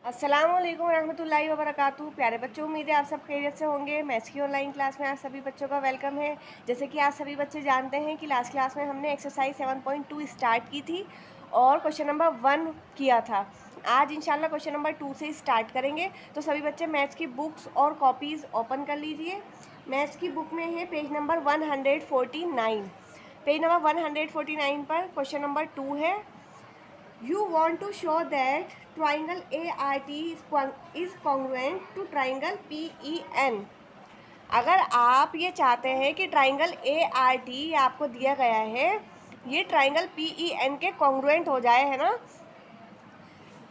अस्सलामुअलैकुम रहमतुल्लाहि व बरकातुहू। प्यारे बच्चों, उम्मीद है आप सब खैरियत से होंगे। मैथ्स की ऑनलाइन क्लास में आप सभी बच्चों का वेलकम है। जैसे कि आप सभी बच्चे जानते हैं कि लास्ट क्लास में हमने एक्सरसाइज 7.2 स्टार्ट की थी और क्वेश्चन नंबर 1 किया था। आज इंशाल्लाह क्वेश्चन नंबर 2 से स्टार्ट करेंगे। तो सभी बच्चे मैथ्स की बुक्स और कॉपीज़ ओपन कर लीजिए। मैथ्स की बुक में है पेज नंबर 149। पेज नंबर 149 पर क्वेश्चन नंबर 2 है। You want to show that triangle ART is congruent to triangle PEN। अगर आप ये चाहते हैं कि ट्राइंगल ART आपको दिया गया है, ये ट्राइंगल PEN के कॉन्ग्रुएंट हो जाए, है ना,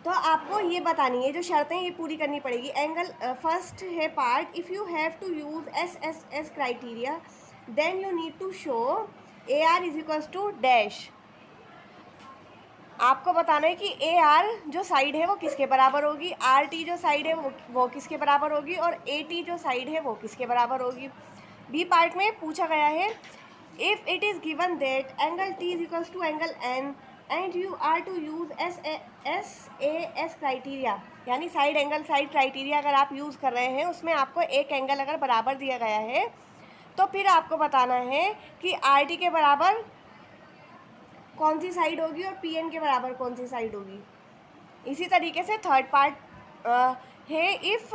तो आपको ये बतानी है, जो शर्तें ये पूरी करनी पड़ेगी। एंगल फर्स्ट है part, if you have to use SSS criteria then you need to show AR is equals to dash. आपको बताना है कि ए आर जो साइड है वो किसके बराबर होगी, आर टी जो साइड है वो किसके बराबर होगी, और ए टी जो साइड है वो किसके बराबर होगी। बी पार्ट में पूछा गया है, if it is given that angle T is equals to angle N and you are to use S criteria, यानी साइड एंगल साइड क्राइटेरिया अगर आप यूज़ कर रहे हैं, उसमें आपको एक एंगल अगर बराबर दिया गया है तो फिर आपको बताना है कि आर टी के बराबर कौन सी साइड होगी और पी एन के बराबर कौन सी साइड होगी। इसी तरीके से थर्ड पार्ट है, if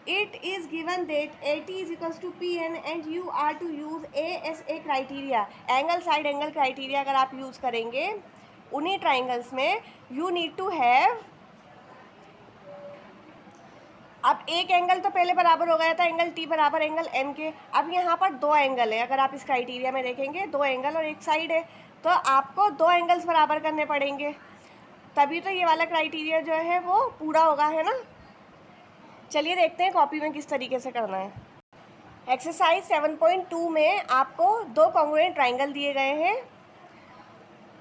it is given that A T is equals to P N and you are to use A criteria, angle side angle criteria अगर आप यूज़ करेंगे उन्हीं ट्राइंगल्स में, यू नीड टू हैव, अब एक angle तो पहले बराबर हो गया था एंगल टी बराबर एंगल एन के। अब यहाँ पर दो एंगल है, अगर आप इस क्राइटेरिया में देखेंगे दो एंगल और एक साइड है, तो आपको दो एंगल्स बराबर करने पड़ेंगे, तभी तो ये वाला क्राइटेरिया जो है वो पूरा होगा, है ना। चलिए देखते हैं कॉपी में किस तरीके से करना है। एक्सरसाइज 7.2 में आपको दो कॉन्ग्रुएंट ट्राइंगल दिए गए हैं।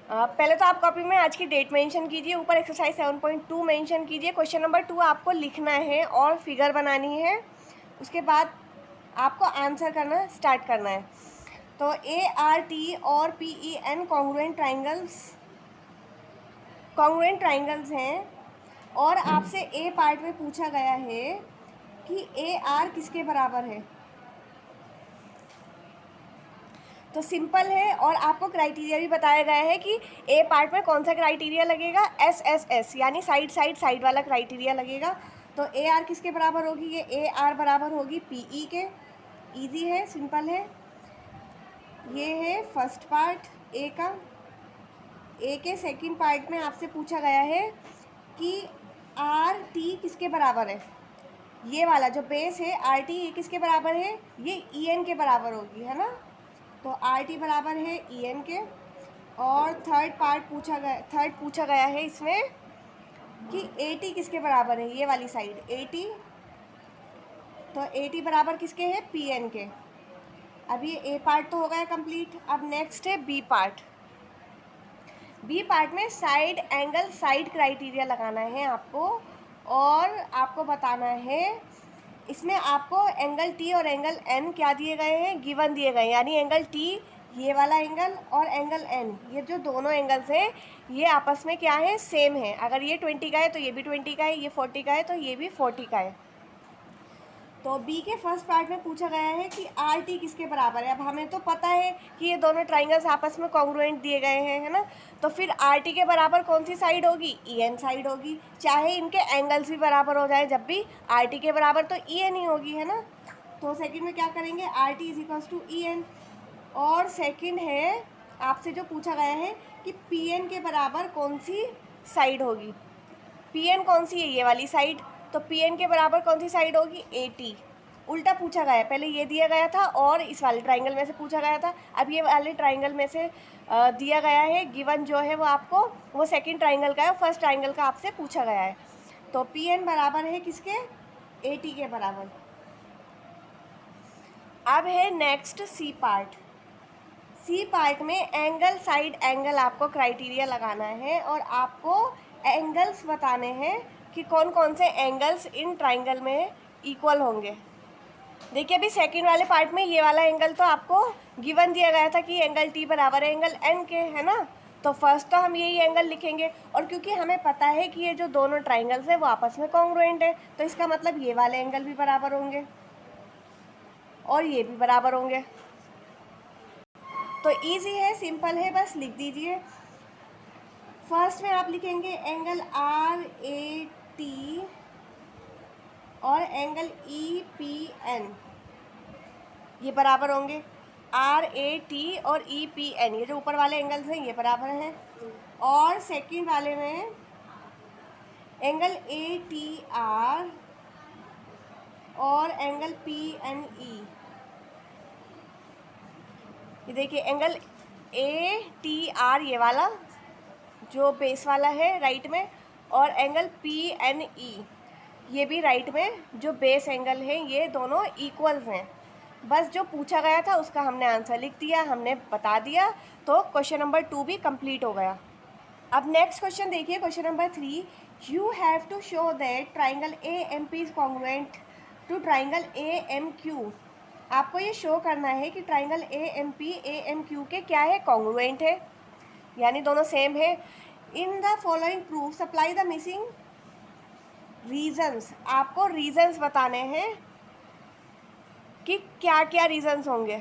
पहले तो आप कॉपी में आज की डेट मेंशन कीजिए, ऊपर एक्सरसाइज 7.2 मेंशन कीजिए। क्वेश्चन नंबर 2 आपको लिखना है और फिगर बनानी है, उसके बाद आपको आंसर करना स्टार्ट करना है। तो ART और PEN कॉन्ग्रुएंट ट्राइंगल्स हैं, और आपसे ए पार्ट में पूछा गया है कि AR किसके बराबर है। तो सिंपल है, और आपको क्राइटेरिया भी बताया गया है कि ए पार्ट में कौन सा क्राइटेरिया लगेगा, SSS यानी साइड वाला क्राइटेरिया लगेगा। तो AR किसके बराबर होगी, ये AR बराबर होगी PE के। इजी है, सिंपल है। ये है फर्स्ट पार्ट ए का। ए के सेकंड पार्ट में आपसे पूछा गया है कि RT किसके बराबर है। ये वाला जो बेस है RT, ये किसके बराबर है, ये EN के बराबर होगी, है ना। तो RT बराबर है EN के। और थर्ड पूछा गया है इसमें कि AT किसके बराबर है, ये वाली साइड AT, तो AT बराबर किसके है, PN के। अब ये ए पार्ट तो हो गया कंप्लीट। अब नेक्स्ट है बी पार्ट। बी पार्ट में साइड एंगल साइड क्राइटेरिया लगाना है आपको, और आपको बताना है इसमें आपको एंगल टी और एंगल एन क्या दिए गए हैं, गिवन दिए गए हैं, यानी एंगल टी ये वाला एंगल और एंगल एन, ये जो दोनों एंगल्स हैं ये आपस में क्या है, सेम है। अगर ये 20 का है तो ये भी 20 का है, ये 40 का है तो ये भी 40 का है। तो बी के फर्स्ट पार्ट में पूछा गया है कि आर टी किसके बराबर है। अब हमें तो पता है कि ये दोनों ट्राइंगल्स आपस में कॉन्ग्रुएंट दिए गए हैं, है ना। तो फिर आर टी के बराबर कौन सी साइड होगी, ई एन साइड होगी, चाहे इनके एंगल्स भी बराबर हो जाए, जब भी आर टी के बराबर तो ई एन ही होगी, है ना। तो सेकंड में क्या करेंगे, R T is equals to E N. और सेकंड है आपसे जो पूछा गया है कि पी एन के बराबर कौन सी साइड होगी। पी एन कौन सी है, ये वाली साइड, तो पी एन के बराबर कौन सी साइड होगी, ए टी। उल्टा पूछा गया है, पहले ये दिया गया था और इस वाले ट्राइंगल में से पूछा गया था, अब ये वाले ट्राइंगल में से दिया गया है। गिवन जो है वो आपको वो सेकंड ट्राइंगल का है, फर्स्ट ट्राइंगल का आपसे पूछा गया है। तो पी एन बराबर है किसके, ए टी के बराबर। अब है next C part. C part में एंगल साइड एंगल आपको क्राइटेरिया लगाना है, और आपको एंगल्स बताने हैं कि कौन कौन से एंगल्स इन ट्राइंगल में इक्वल होंगे। देखिए अभी सेकंड वाले पार्ट में ये वाला एंगल तो आपको गिवन दिया गया था कि एंगल टी बराबर है एंगल एन के, है ना। तो फर्स्ट तो हम यही एंगल लिखेंगे, और क्योंकि हमें पता है कि ये जो दोनों ट्राइंगल्स हैं वो आपस में कॉन्ग्रुएंट है, तो इसका मतलब ये वाले एंगल भी बराबर होंगे और ये भी बराबर होंगे। तो इजी है, सिंपल है, बस लिख दीजिए। फर्स्ट में आप लिखेंगे एंगल RAT और एंगल EPN, ये बराबर होंगे। RAT और EPN, ये जो ऊपर वाले एंगल्स हैं ये बराबर हैं। और सेकंड वाले में एंगल ATR और एंगल PNE, ये देखिए एंगल ATR ये वाला जो बेस वाला है राइट में, और एंगल PNE ये भी राइट में जो बेस एंगल है, ये दोनों इक्वल्स हैं। बस जो पूछा गया था उसका हमने आंसर लिख दिया, हमने बता दिया, तो क्वेश्चन नंबर 2 भी कंप्लीट हो गया। अब नेक्स्ट क्वेश्चन देखिए, question number 3, you have to show that triangle AMP is congruent to triangle AMQ। आपको ये शो करना है कि ट्राइंगल AMP AMQ के क्या है, कॉन्ग्रुएंट है, यानी दोनों सेम है। In the following proof supply the missing reasons, आपको रीजन्स बताने हैं कि क्या क्या रीजन्स होंगे।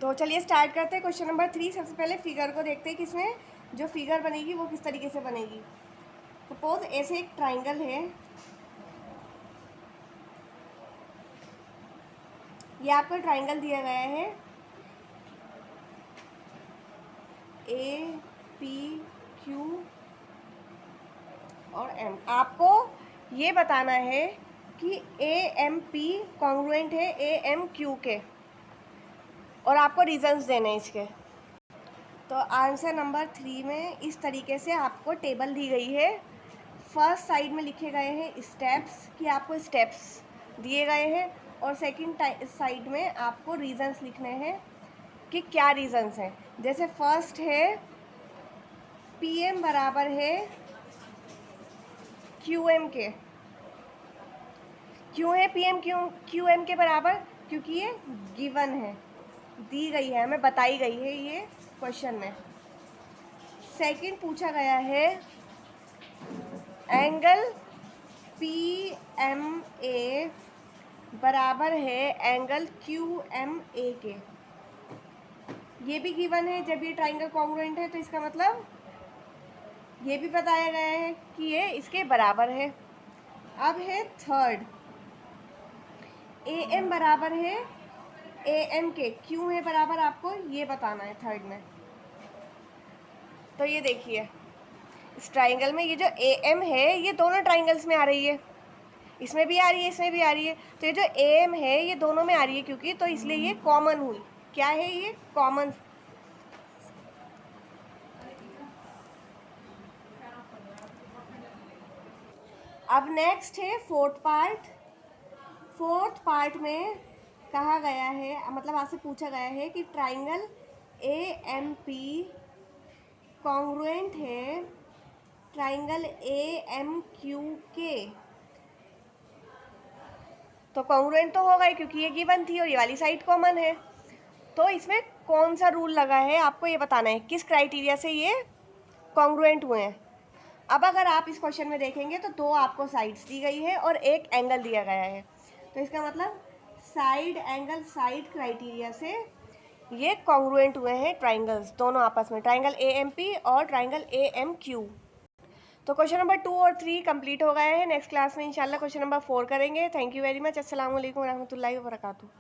तो चलिए स्टार्ट करते हैं क्वेश्चन नंबर 3। सबसे पहले फिगर को देखते हैं कि इसमें जो फिगर बनेगी वो किस तरीके से बनेगी। सपोज ऐसे एक ट्राइंगल है, ये आपको ट्राइंगल दिया गया है APQ और M। आपको ये बताना है कि AMP कॉन्ग्रुएंट है AMQ के, और आपको रीजन्स देने हैं इसके। तो आंसर नंबर 3 में इस तरीके से आपको टेबल दी गई है। फर्स्ट साइड में लिखे गए हैं स्टेप्स, कि आपको स्टेप्स दिए गए हैं, और सेकंड साइड में आपको रीजन्स लिखने हैं कि क्या रीजन्स हैं। जैसे फर्स्ट है PM बराबर है QM के। क्यों है PM QM के बराबर, क्योंकि ये गिवन है, दी गई है, हमें बताई गई है ये क्वेश्चन में। सेकंड पूछा गया है एंगल PMA बराबर है एंगल QMA के, ये भी गिवन है। जब ये ट्राइंगल कॉन्ग्रुएंट है तो इसका मतलब ये भी बताया गया है कि ये इसके बराबर है। अब है थर्ड, AM बराबर है AM के, क्यों है बराबर, आपको ये बताना है थर्ड में। तो ये देखिए इस ट्राइंगल में ये जो AM है ये दोनों ट्राइंगल्स में आ रही है, इसमें भी आ रही है, इसमें भी आ रही है। तो ये जो AM है ये दोनों में आ रही है क्योंकि, तो इसलिए ये कॉमन हुई। क्या है ये, कॉमन। अब नेक्स्ट है फोर्थ पार्ट। फोर्थ पार्ट में कहा गया है, मतलब आपसे पूछा गया है कि ट्राइंगल AMP कॉन्ग्रुएंट है ट्राइंगल AMQ के। तो कॉन्ग्रुएंट तो होगा ही क्योंकि ये गिवन थी और ये वाली साइड कॉमन है। तो इसमें कौन सा रूल लगा है आपको ये बताना है, किस क्राइटेरिया से ये कॉन्ग्रुएंट हुए हैं। अब अगर आप इस क्वेश्चन में देखेंगे तो दो आपको साइड्स दी गई है और एक एंगल दिया गया है, तो इसका मतलब साइड एंगल साइड क्राइटेरिया से ये कॉन्ग्रुएंट हुए हैं ट्राइंगल्स दोनों आपस में, ट्राइंगल AMP और ट्राइंगल AMQ। तो क्वेश्चन नंबर 2 और 3 कंप्लीट हो गए हैं। नेक्स्ट क्लास में इंशाल्लाह क्वेश्चन नंबर 4 करेंगे। Thank you very much. अस्सलाम वालेकुम रहमतुल्लाहि व बरकातुहू।